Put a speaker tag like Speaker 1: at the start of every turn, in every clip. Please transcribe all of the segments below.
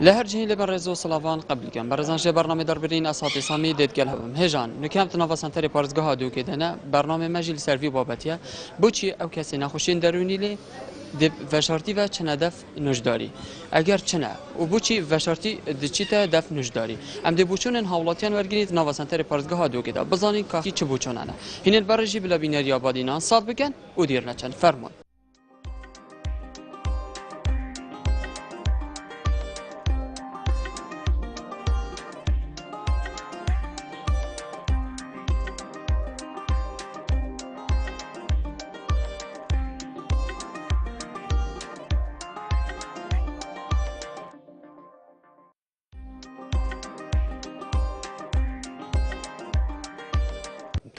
Speaker 1: لهر جهی لبرزو سلاوان قبل کن برزنش برنامه دربارین اسات سامی دید گل هم هجان نکام تناف سنتر پارزگاه دو که دنه برنامه مجلس سروی بابتیه بچی او کسی نخوشین درونی لی دب وشارتی و چنه دف نجداری اگر چنه و بچی وشارتی دچیته دف نجداری ام دی بچونن حولاتیان ورگرید ناف سنتر پارزگاه دو که دا بزانین کافی چه بچونانه هینن برجی بلا بینری آبادینا صاد بکن و دیر نچن فرمان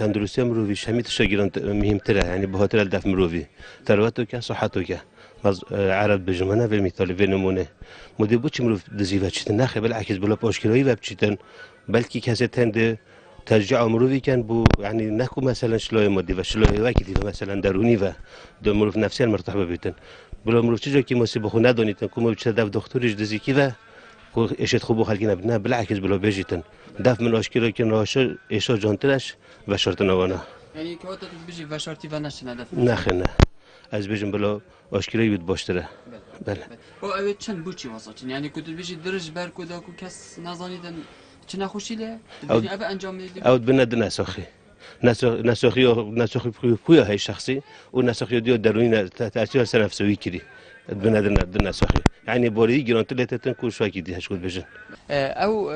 Speaker 2: تندرستی مروی شمیت شگیران مهمتره یعنی بخاطر الدف مروی ثروتو که صحتو که عرض بجمانه و مثال و نمونه مدی بود چی مروف دزیوه چیتن نخه بالعکس بلا پاشکرایی و بچیتن بلکی کسی تند ترجع مروی کن بو يعني نحكو مثلا شلوي مودي وشلوي واكدي مثلا دروني و دو مروف نفسيا مرتبط بيتن بلا مروف چجا کی مصیبه خو ندونیتن کو مو چه دف دکترش دزی کی و کو اشت خوب خلقی نبنا بالعکس بلا بيجيتن دف من اشکرا که ناشه ایشا جانترش و شرط نوانه
Speaker 1: یعنی که وقتی بیشی و شرطی و نشنه دف
Speaker 2: نه از بیشم بلا اشکرایی بود باشتره بله
Speaker 1: او اوه چند بوچی واسطین یعنی که بیشی درج بر کدا کو کس نزانیدن چه نخوشیله دبینی اوه انجام میدی
Speaker 2: او بند نساخی نساخی خویا های شخصی و نساخی دیو درونی تاثیر سنفسوی کری بند نساخی یعنی باری گرانت لیتتن کو شوکی دی هشکود بجن
Speaker 1: او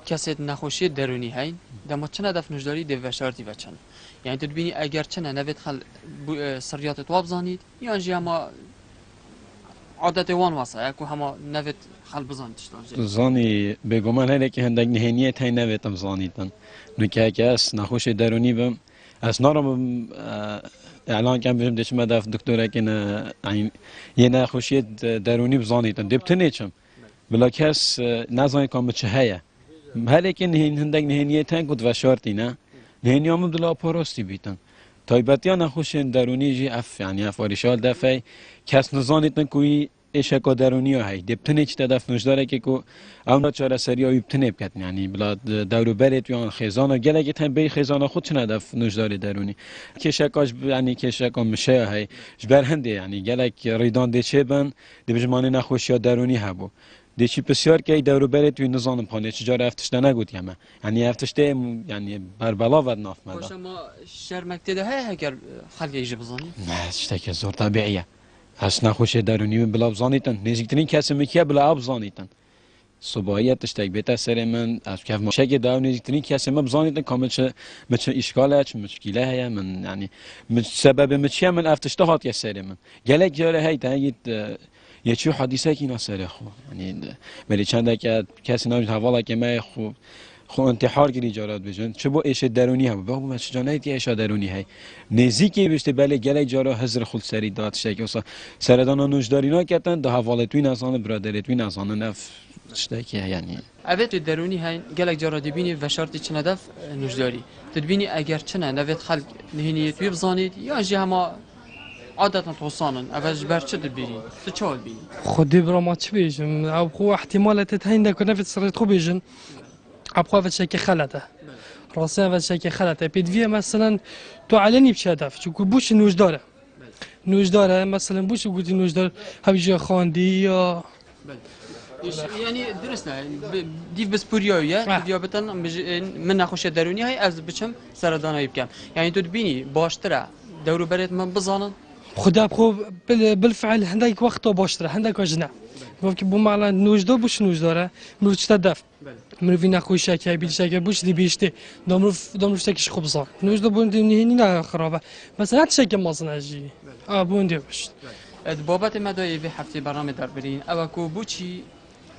Speaker 1: کسی نخوشی درونی هاین دم چند هدف نجاری دی وشارتی و چند یعنی تو ببینی اگر چند نوید خل سریات تواب زانید یا انجی اما عادت وان واسه اکو هما نوید خل بزانید
Speaker 3: زانی بگمان هلی که هندگ نهینیت های نویدم زانیدن نکه که از نخوش درونی بم از نارم اعلان کم بهم دشم دف دکتره که یه نخوشی درونی بزانیدن دبتنه چم بلا کس نزانی کام چه هیه هلی که هندگ نهینیت های کد وشارتی نه نهینی هم دلا پاراستی بیتن تایبتی نخوش درونی جی اف یعنی افاریشال دفعه کس نزانیدن کوی ایشکا درونی های دبتنه چه تدف نجداره که کو اون چهار سری آیب تنه بکن یعنی بلا دورو برت یا خزانه گله که تن بی خزانه خود چه ندف نجداره درونی که شکاش یعنی که شکا مشه های جبر هنده یعنی گله که ریدان دچه بن دبجمانی نخوشی درونی هبو دیچی بسیار که دورو برت و نظام پانه چجار افتش نگوت یما یعنی افتش ده یعنی بر بلا ود ناف مدا
Speaker 1: باشه ما شرمکته ده های اگر خلقی ایجا بزانی
Speaker 3: نه اشتاک زور طبیعیه از نخوش درونی بلا بزانیتن نزدیکترین کسی میکیه بلا آب بزانیتن صبحیت اشتاک بیت سر من از کف مشک داو نزدیکترین کسی ما بزانیتن کامل چه اشکاله چه مشکله هیا من یعنی سبب مچیه من افتش هات یه سر من گلک جاره هی تاگید یه چی حادثه کی نسره خو یعنی ولی چند که کسی نمیشه حواله که ما خو انتحار گیری جارات بجن چه با ایش درونی هم با ما چجانه تی ایش درونی هی نزدیکی بشه بله گله جارا حضر خود سری داد شده که اصلا سردان نوشداری نکردن ده حواله توی نزان برادری توی نزان نف شده که یعنی
Speaker 1: اوه درونی هاین گله جارا دبینی و شرطی چه ندف نجداری تدبینی اگر چنه نوید خلق نهینیت وی بزانید یا جی هما عادة توصانن أفاج برشة دبيري تشول بي
Speaker 4: خدي برا ما تبيجن أو هو احتمال تتهين ده كنا في تصريت خوبيجن أبغى في شيء خلته راسي في شيء خلته بيدفي مثلا تو علني بشهدف شو بوش نوش داره مثلا بوش قلت نوش دار هبيجي خاندي يا
Speaker 1: يعني درسنا ديف بسبوريوية ديابتن من نخوش دروني هاي از بچم سردان هاي بكم يعني تو تبيني باشترا دورو بريت من بزانن
Speaker 4: خدا بخو بالفعل هندك وقته باشتره هندك وجنا گفت بو معنا نوجدار بوش نوجداره مروچ تدف مروی نخوش شکای بیل شکای بوش دی بیشته دامروف تکش خوب زار نوجدار بوندی نه خرابه مثلا هر شکای مازن جی بوندی باش
Speaker 1: بابت مدای به هفته برنامه در برین او کو بوچی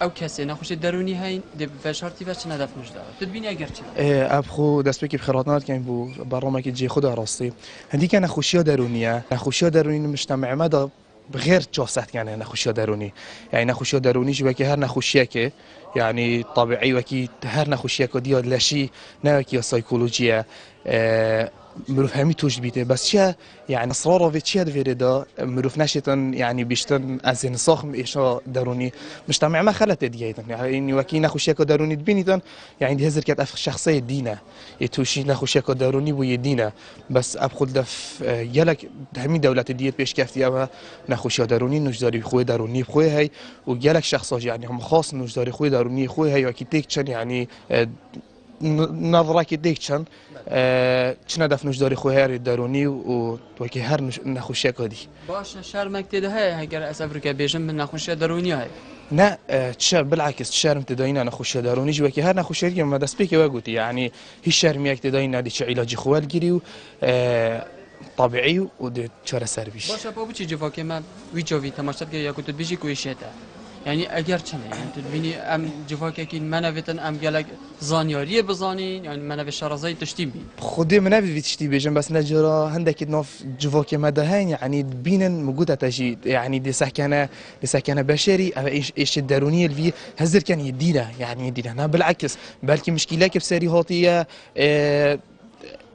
Speaker 1: او کسی نخوش درونی هاین دب فشارتی و چه ندف نجداره تدبینی اگر چه
Speaker 5: ابخو دست بکی بخیراتنات که بو برنامه که جی خدا راستی هندی که نخوشی درونی مجتمع مدا بغير جوست يعني نخوشيا دروني يعني نخوشيا دروني جوا هر نخوشيا که يعني طبيعي وكي هر نخوشيا كديا لشي ناكي سايكولوجيا مروف همي توش بيته بس چه يعني اصراره في چه دا مروف نشتن يعني بيشتن از نساخ ايشا دروني مجتمع ما خلت ديايتن يعني وكي نخوشيك دروني تبينيتن يعني دي هزر كانت اف شخصيه دينا يتوشي نخوشيك دروني بو دينا بس ابخل دف يلك همي دولة ديت بيش كافتي اما نخوشي دروني نجداري خوي دروني خوي هي ويلك شخص يعني هم خاص نجداري خوي دروني خوي هي وكي تيكشن يعني نظرة كديكشن چنا دفنوش داری خوهر درونی و تو که هر نخوشی کدی
Speaker 1: باشه شرمک تده های اگر از افریقا بیشم من نخوشی درونی های
Speaker 5: نه تشار بالعكس تشارم تداينا نخوش داروني جوا هر نخوش اللي ما داس بيك وقلت يعني هي شرميك تداينا دي علاج خوال جري طبيعي ودي تشار سيرفيس
Speaker 1: باشه بابو چی جوا که من ویچوی تماشات که یکوت بیشی کویشته يعني اگر چنه يعني تبيني ام جواكي كين منافيتن ام قالك زانياريه بزانين يعني منافي شرازي تشتي بي
Speaker 5: خدي منافي تشتي بيجن بس نجرا هندك نوف جواكي مدهين يعني بينن موجوده تجي يعني دي سكنه بشري او ايش الدارونيه اللي هزر كان يدينا يعني يدينا انا بالعكس بلكي مشكله كبسري هاتيه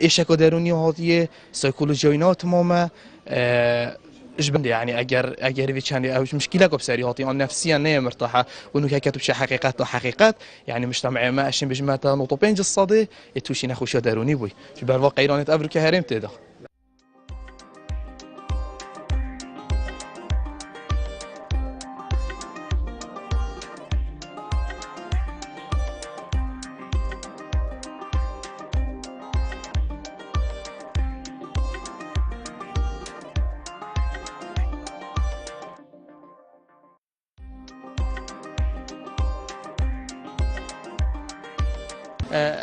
Speaker 5: ايش دارونيه هاتيه سيكولوجينا تماما اجبن يعني اگر في كان او مشكله كبسري هاتي ان نفسيا نه مرتاحه وانه كتب شي حقيقات يعني مجتمع ما اشين بجماعه نقطه بينج الصدي يتوشي نخوش داروني بوي في بالواقع ايران افريقيا هرم تدا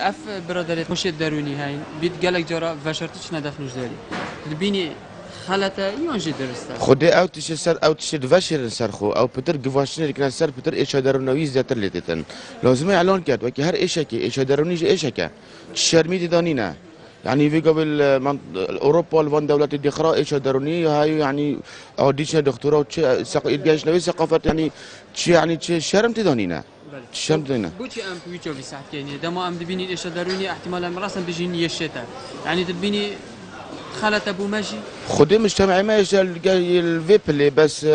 Speaker 1: اف برادرت خوش درونی هاي بيت قالك جرا فشرتش ندفنوش داري تبيني خلطه يونجي درسته
Speaker 6: خودی او تیشه سر او تیشه دوشیر سر خو او پتر گواشنه کن سر پتر ایش درونوی زیاتر لیتن لازمه اعلان کرد و که هر ایشه که ایش درونیش ایشه که شرمی دانی نه يعني في قبل اوروبا الوان دولات الدخراء ايش دروني هاي يعني اوديش دكتوره وتش سقيت نوي ثقافه يعني شرم تدانينا شرم تدانينا
Speaker 1: بوتي ام بيجو في ساعه يعني دما ام دبيني ايش دروني احتمال راسا بيجيني يشتا يعني تبيني خلت ابو ماجي
Speaker 6: خدي مجتمع ما الفيبل بس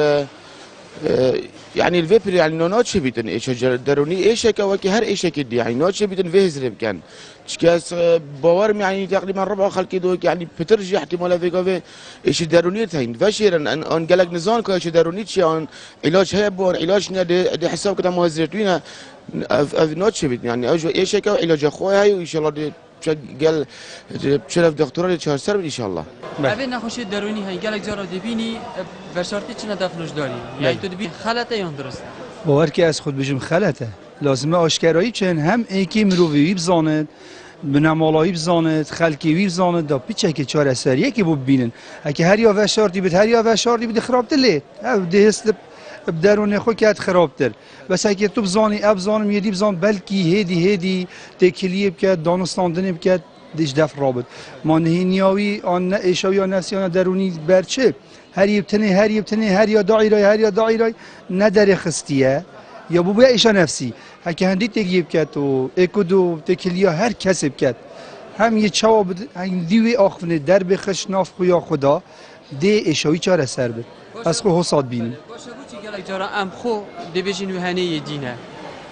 Speaker 6: يعني الفيبل يعني نوتش بيتن ايش دروني ايش كوكي هر ايش كدي يعني نوتش بيتن فيزرب كان شكاس باور يعني تقريبا ربع خلق دوك يعني بترجع احتمال في قوي ايش دروني تاين فاشيرا ان قالك نزان كايش دروني شي ان علاج هي بور علاج دي حساب كده مهزرتوينا نوتش بيت يعني ايش كو علاج اخويا هاي وان شاء الله دي قال بشرف دكتوره اللي شهر سر ان شاء الله
Speaker 1: ابي نخوش دروني هاي قالك جرا دبيني بشرتي چنا دفنوش داري يعني تدبي خلطه يون درست
Speaker 7: باور که از خود بجم خلطه لازمه آشکارایی چن هم ایکی مروی بزاند بنمالایی بزاند خلقی بزاند دا پیچه که چهار اثریه که ببینن اگه هر یا وشارتی بده هر یا وشارتی بده خراب تله ده هست بدرون خو که خراب تر بس اگه تو بزانی ابزانم یدی بزان بلکی هدی تکلیه که دانستاندن که دیش دف رابط ما نهینیاوی آن ایشاوی آن نفسیان درونی برچه هر یبتنه هر یا داعی نداره خستیه یا بو ایشا نفسی هک هندی تگیب کرد و اکودو تکلیا هر کسب کرد هم یه چاو هم دیوی آخفنه در بخش ناف خویا خدا ده ایشاوی چاره سر بد از خو حساد بینیم
Speaker 1: باشه بوچی گلک جارا ام خو دیویژن وهنه دینه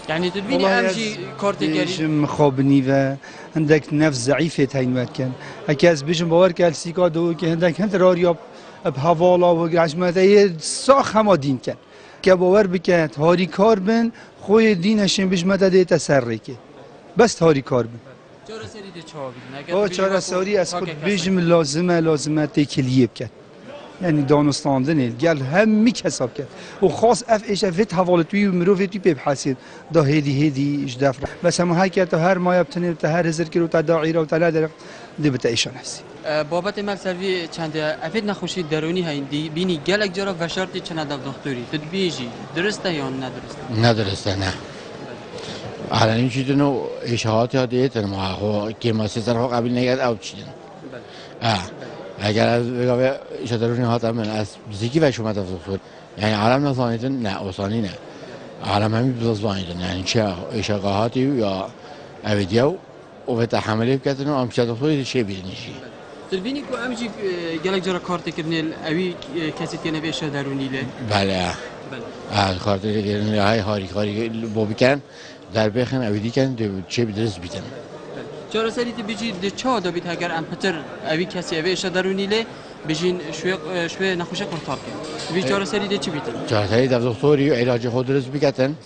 Speaker 1: يعني تدبيني امشي كورتيجري
Speaker 7: مخابني و عندك نفس ضعيفه تاين كان هكاز بيجم باور كالسيكا دو كي عندك هند راريا بهوالا و عجمته ساخ هم دين كان که باور بکن هاری کار بن خوی دینشین بیش مدد تسری که بس هاری کار بن
Speaker 1: چهار سری ده چهار
Speaker 7: چهار سری از خود بیشم لازمه تکلیه بکن یعنی دانستاندنه گل هم میکسب کرد و خاص اف ایش افت حوالتوی و مروفتی پیب حسید دا هدی اش دفر بس هم های که تا هر ماه بتنه تا هر هزار کیلو تا داعیره و تا نداره دی بتا ایشان هستی
Speaker 1: بابت مال سروی چند افت نخوشی درونی هایندی بینی گلک جرا و شرطی چند دف دکتری تدبیجی درسته یا
Speaker 8: ندرسته نه على این چیزی نو اشاعات یادیه تر ما خو که ما سه طرف قبل نگرد او چیزن اگر از بگم اشترونی هاتم من از زیکی و شما دکتر یعنی عالم نزانیدن نه اوسانی نه عالم همین بزانیدن یعنی چه اشاعاتی یا اودیو و به تحملی بکردن و امشب دکتری چه بیرنیشی
Speaker 1: تبینی که امجی گلک جرا کارت کردن اوی کسی که نویش درونی له
Speaker 8: بله کارت کردن های هاری بابی کن در بخن اویدی کن چه بدرس بیتن
Speaker 1: جرا سری تی بچی دچا دو بیت اگر ام پتر اوی کسی اویش درونی له بجین شوی نخوشه قرطاب کن وی جرا سری دچی بیتن
Speaker 8: جرا سری دکتری علاج خود درس بیکتن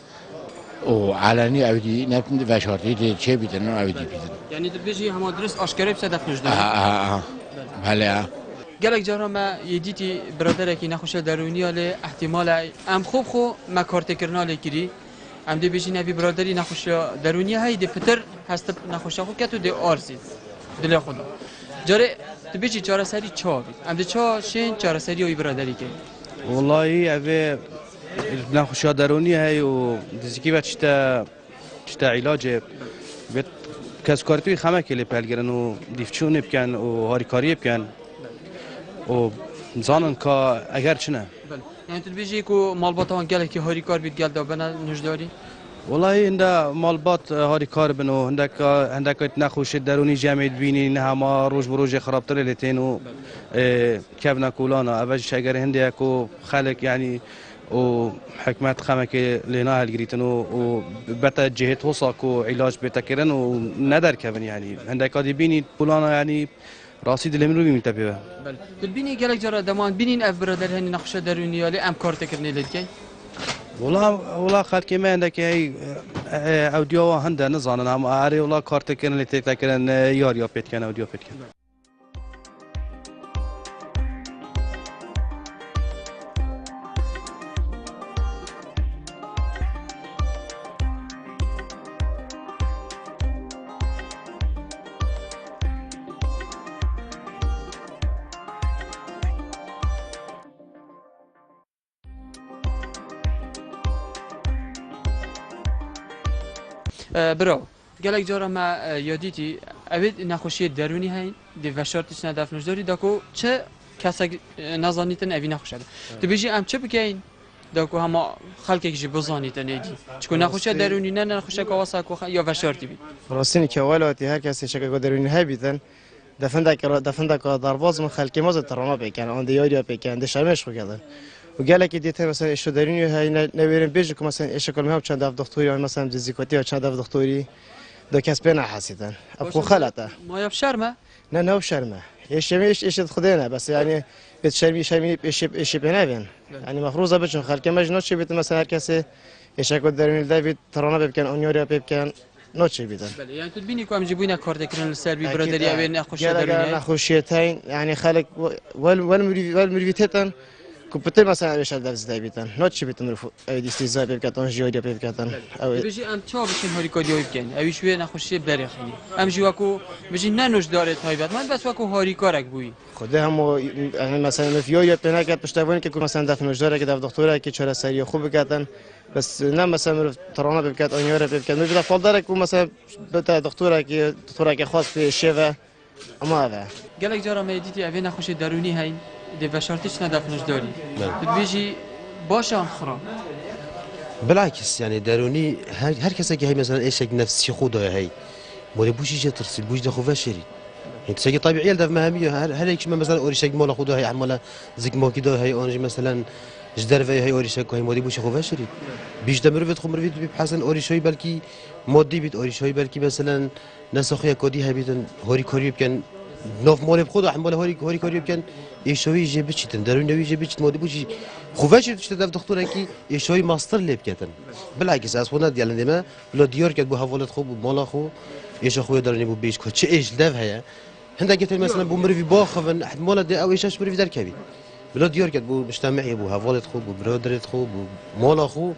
Speaker 8: و علنی اویدی نبتند و شرطی چه بیتن اویدی بیتن
Speaker 1: یعنی تو بچی هم درست آشکاری بس دفنش داره
Speaker 8: بله
Speaker 1: گلک جارا ما یدیتی برادر کی نخوشه درونی له احتمال ام خوب ما کارت کرنا لگیری ام دی بجی نبی برادری نخوشه درونی های دی پتر هست نخوشه خو کتو دی آرزید دل خدا جاره تو بجی چهار سری چابی ام دی چا شین چهار سری وی برادری که
Speaker 9: والله اوه نخوشه درونی های و دزیکی و چتا علاج بیت کس کارتوی خمه کلی پلگرن و دیفچون بکن و هاریکاری بکن و زانن که اگر چنه
Speaker 1: یعنی تو بیشی کو مالبات آن گله که هاری کار بید گل دابنا نجداری
Speaker 9: والله ایندا مالبات هاری کار بنو هندک نخوش درونی جمع بینی نه ما روز بروز خرابتر لتین و کبنا کولانا اوج اگر هندی کو خلق یعنی و حکمت خمه که لینا هلگریتن و بتا جهت وصاك و علاج بتكرن و ندر كبن يعني هندك قد بيني بولانا يعني راسي دلهم روي متبه
Speaker 1: بله تبيني قالك جرى دمان بينين اف برادر هني نقشه دروني ولا ام كارت كرني لدكي
Speaker 9: والله خالك ما عندك هي اوديو هندا نزانن هم اري والله كارت كرن لتكرن يار بيت كان اوديو بيت كان
Speaker 1: برو گلک جارا ما یادیتی اوید نخوشی درونی هاین دی وشارتش ندفنش داری داکو چه کسی نزانیتن اوی نخوشه تو بیشی ام چه بکین داکو هما خلقی که بزانیتن ایدی چکو نخوشه درونی نه نخوشه که واسه کو یا وشارتی بید
Speaker 10: راستینی که ولاتی هر کسی شکل درونی های بیدن دفن که درواز من خلقی ماز ترانا بکن آن دیاری بکن دشمنش خو کردن و گله که دیدم مثلا اشتو درونی های نمیریم بیش که مثلا اشکال میام چند دفعه دکتری یا مثلا زیکوتی یا چند دفعه دکتری دو کس به نحسیدن ابخو خلطه
Speaker 1: ما یاب شرمه
Speaker 10: نه شرمه ایش خدا نه بس یعنی بیت شرمی ایش بنابین یعنی مفروضه بچن خلک مجنون چه بیت مثلا هر کسی اشکال درونی داوید ترانا بکن اونیاریا بکن نوچه بیدن.
Speaker 1: بله یعنی تو بینی که امروز بوینا کار دکرن لسربی برادری اوی نخوشی درونی
Speaker 10: نخوشیتین یعنی خلق والمریویتن کمپیوتر مثلا میشه دست دایبیدن نوچه بیتن رو دیستیزا بکتن جیوری بکتن
Speaker 1: بیشی ام چه بشین هاری کاری بکن اوی شوی نخوشی بدری خیلی ام جوکو بیشی ننوش داره تایبات من بس وکو هاری کارک بوی
Speaker 10: خدا هم مثلا مفیو یا پناکت پشتوانی که مثلا دفنوش داره که دکتره که چهار سری خوب بکتن بس نه مثلا ترانه بکت آنیاره بکت میشه فال داره که مثلا بتا دکتره که خاص به شیوه اما هذا
Speaker 1: گلک جارا میدیدی اوی نخوشی درونی هاین دی بشارتش ندفنش داری بیشی باشه خراب
Speaker 2: بالعكس يعني دروني هر كسا هي مثلا ايش نفسي خدها هي مولي بوش يجي ترسل بوش دخو فشري انت ساقي طبيعي دف مهميه هل هيك مثلا اوريشك مولا خدها هي عملا زيك مو كده هي اونج مثلا جدر في هي اوريشك هي مولي بوش خو فشري بيش دمر في خمر في بحسن اوريشوي بلكي مودي بيت اوريشوي بلكي مثلا ناس اخويا كودي هي بيتن هوري كوري كان نوف مولي بخدها عملا هوري كوري كان ایشوی یه بچیتن درونی یه بچیت مودی بودی خوبه شد دف دکتر کی ایشوی ماستر لیب کردن بالعکس از خونه دیالن دیمه بلا دیار کرد بو حوالت خوب مالا خو ایش خوی درونی بو بیش چه ایش دف هيا هنده گفت مثلا بو مروی باخون احد مالا دی او ایشش مروی در کبی بلا دیار کرد بو مجتمعی بو حوالت خوب بو برادرت خوب بو مالا خو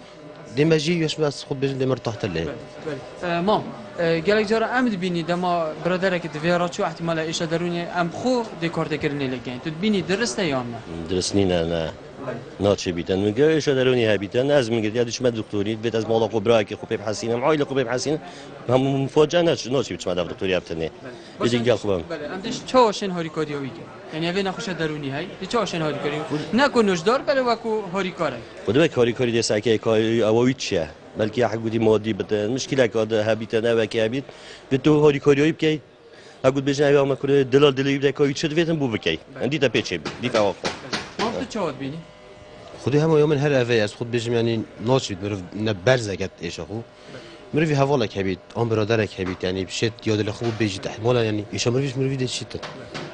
Speaker 2: دمجي يش بس خوب بجن دمر تحت الليل
Speaker 1: مام گلک جارا امد بینی دما برادرک دویرا چو احتمال ایش درونی ام خو دکار دکرنی لگن تو بینی درسته یا نه
Speaker 11: درسنی نه ناتش بیتن میگه ایش درونی ها بیتن از میگه یادش من دکتری بیت از مالا خبره که خوب بحسینم عائله خوب بحسین هم مفاجاه ناتش بیت من دکتری ابتنی یه گل خوبم
Speaker 1: بله امدش چاشن هاری کاری ویگه یعنی اوی نخوش درونی های دی چاشن هاری کاری نکنوش دار بله وکو هاری کاری
Speaker 11: خود بک هاری کاری دست اکی کاری اویچه بلکه حق بودی مادی بده مشکل که هبیت نه و که هبیت به تو هاری کاری بکی اقول بيجي أيام ما كل دلال دليل بدك كوي تشد فيتن بو بكي عندي تبيتشي دي فوق
Speaker 1: ما بتشود بینی
Speaker 12: خودی هم یومن هر اوی از خود بجم یعنی ناشید مرو نبرز گت ایش خو مرو في هوالا كبيت أم برادرك كبيت يعني بشيت يود الأخوة بيجي تحت مولا يعني إيش مرفيش مرفي ده شيء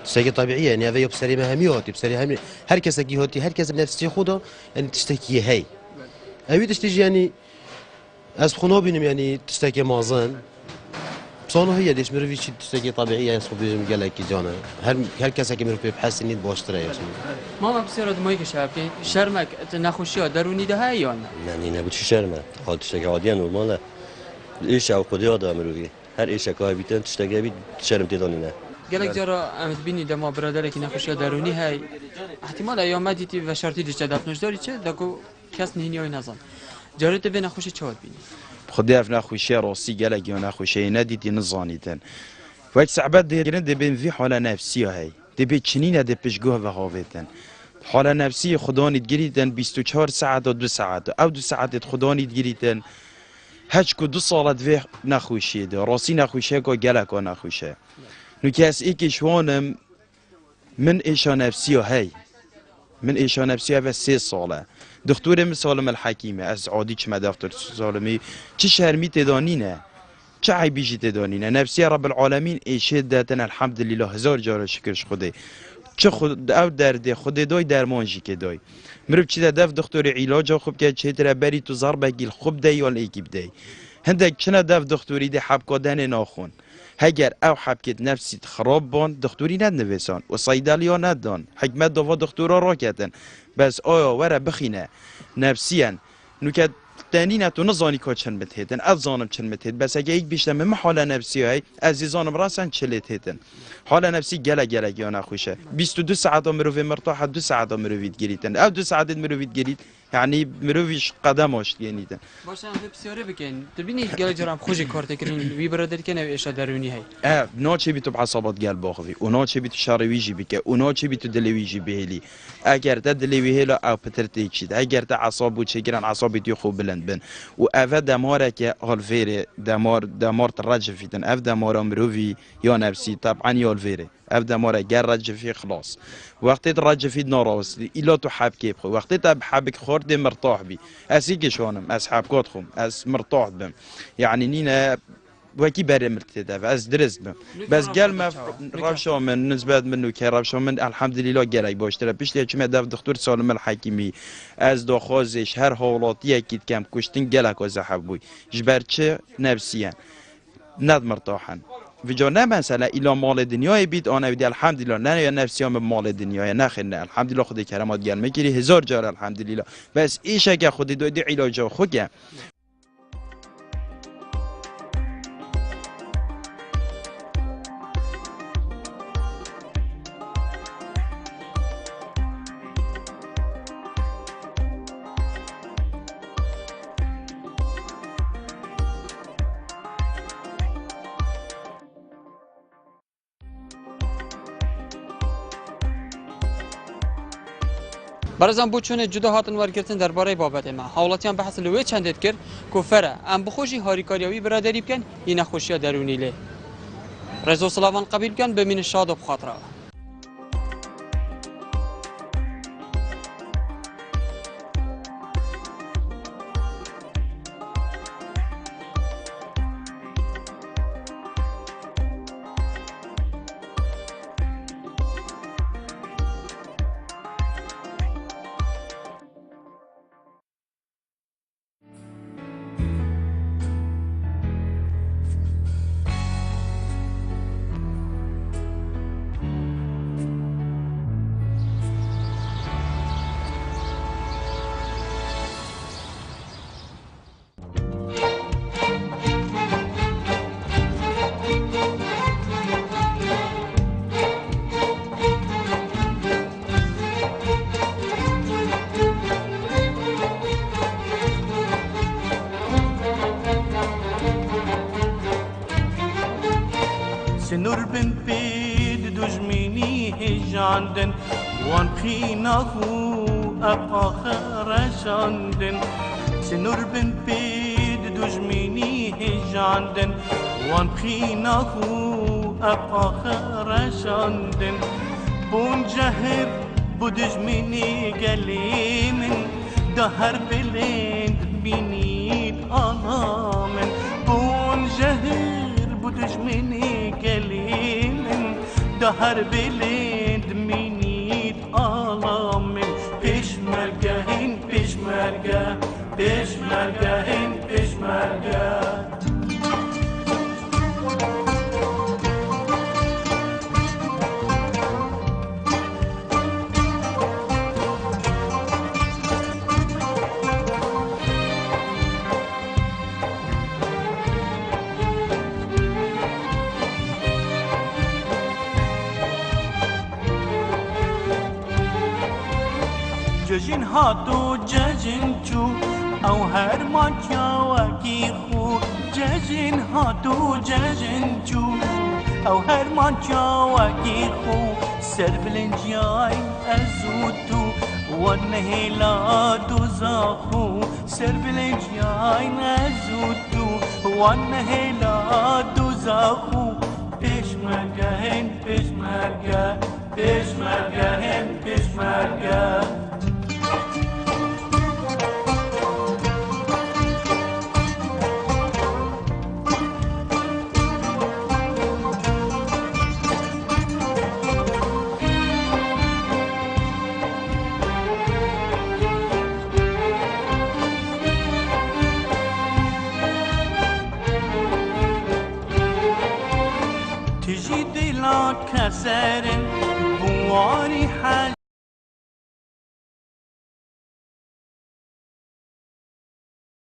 Speaker 12: ساقي طبيعية يعني هذا يبصري مهمياتي بصري هم هر كس جيهاتي هر كس بنفسي خدا يعني تشتكي هاي أبي تشتكي يعني از خنا بينم يعني تشتكي مازن بصانه هي ديش مرفي شيء تشتكي طبيعية يعني صوب بيجي قال لك جانا هر كس كي مرفي بحس إني باشتري يعني
Speaker 1: ما بصير هذا ما يكشف شرمك نخوشي درونی ده هاي یا نه
Speaker 11: يعني نبود شو شرمه حال تشتكي عادية نورماله إيش أو قدي هذا مروي هر إيش كاي بيتن تشتكي بيت شرم تداني نه
Speaker 1: قالك جرا أمد بيني دما برادرك نخوشي درونی هاي احتمال أيام دیتی و شرطی دیشته دفنش داری چه دکو کس نهینی نزن جارت به نخوشی چه بینی
Speaker 13: خدي أف نخوشي راسي قالك يا نخوشي نديتي نزانيتن وقت صعبات ديرين دي بين في حالة نفسية هاي دي بتشنين دي بيشجوه وهاويتن حالة نفسية خداني تجريتن 24 ساعة أو 2 ساعات أو 2 ساعات خداني تجريتن هشكو 2 ساعات في نخوشي ده راسي نخوشي كو قالك نخوشي نكاس إيكي شوانم من إيشا نفسية هاي من إيشا نفسية في 3 سالة دكتور سالم الحكيمه از عادی چه دکتر سالمی چه شرمی تدانینه چه عیبی تدانینه نفسی رب العالمین ایشه داتن الحمدلله هزار جار شکرش خوده چه خود او درد خود دای درمانجی که دای مرب چه دف دکتر علاج خوب که چه تر بری تو ضربه گیل خوب دی یا ایکی بدی هندک چه دف دکتری ده حب کردن ناخون هگر او حبکت نفسی خراب بان دکتری ندنویسان و صیدلیا ندان حکمت دوا دکترا را کردن بس آیا وره بخینه نفسیاً نکات تانیه تو نزانی که چند متهدن از زانم چند متهد بس اگه یک بیشتر من حال نفسی های عزیزانم راسن چلیت هدن حال نفسی گله یا نخوشه 22 ساعت مروی مرتاح 2 ساعت مروید گریتن او 2 ساعت مروید گرید يعني مروفيش قدماش يعني ده
Speaker 1: باشه هم بسیاری بکن تبینی گله جرام خوشی کارت کردن وی برادر کنه ایش درونی هی
Speaker 13: ناچه بی تو بعصابات قلب باخوی و ناچه بی تو شارویجی بکه و ناچه بی تو دلویجی بهلی اگر ده دلوی هلا او پترتی چید اگر ده عصاب و چگران عصابی تو خوب بلند بن و اوه دماره که هالفیره دمار ترجع فیتن اف دماره مروفی یا نفسی طبعا یا الفیره اف دماره گر رجع فی خلاص وقتی ترجع فی ناراست ایلا تو حب کیب خو وقتی تب حبک خورد مرتاح بی اسیگی شونم از حبکات خوم از مرتاح بم یعنی نینا وکی بره مرتده از درست بم بس گل ما روشا من نسبت منو که روشا من الحمدلله گلی باشتره پیشتی چه دف دکتر سالم الحکیمی از داخوازش هر حالاتی اکید کم کشتن گلک از حبوی جبر چه نفسیان ند مرتاحن وجا نه مثلا ایلا مال دنیای بید آن بدی الحمدلله نه یا نفسیام مال دنیای نه خیر نه الحمدلله خودی کرامات گل میگیری 1000 جار الحمدلله بس ایش اگه خودی دادی علاج خوگه
Speaker 1: برازم بود چون جدا هاتن ورگرتن درباره بابت ما حالاتیان بحث لوی چندت کرد کفره ام بخوشی هاریکاریوی برادری بکن این خوشی درونی له رضا سلاوان قبیل کن بمین شاد و بخاطره
Speaker 14: سنور بن بيد دجميني هجاندن وان بخيناه أبقى خرشاندن سنور بن بيد دجميني هجاندن وان بخيناه أبقى شاندن بون جهر بودج مني قلي من دهر بلند بينيد أنا من بون جهر بودج مني قلي من دهر بلند بينيد أنا من بيشمرقة هن بيشمرقة بيشمرقة هن بيشمرقة ججن هاتو ججن چو او هر مانچا وکی خو ججن هاتو ججن چو او هر مانچا وکی خو سر بلنجای ازوتو ونهلا دوزاخو سر بلنجای ازوتو ونهلا دوزاخو پیشمرگه پیشمرگه پیشمرگه پیشمرگه تجي دلا كسر بواري حاجة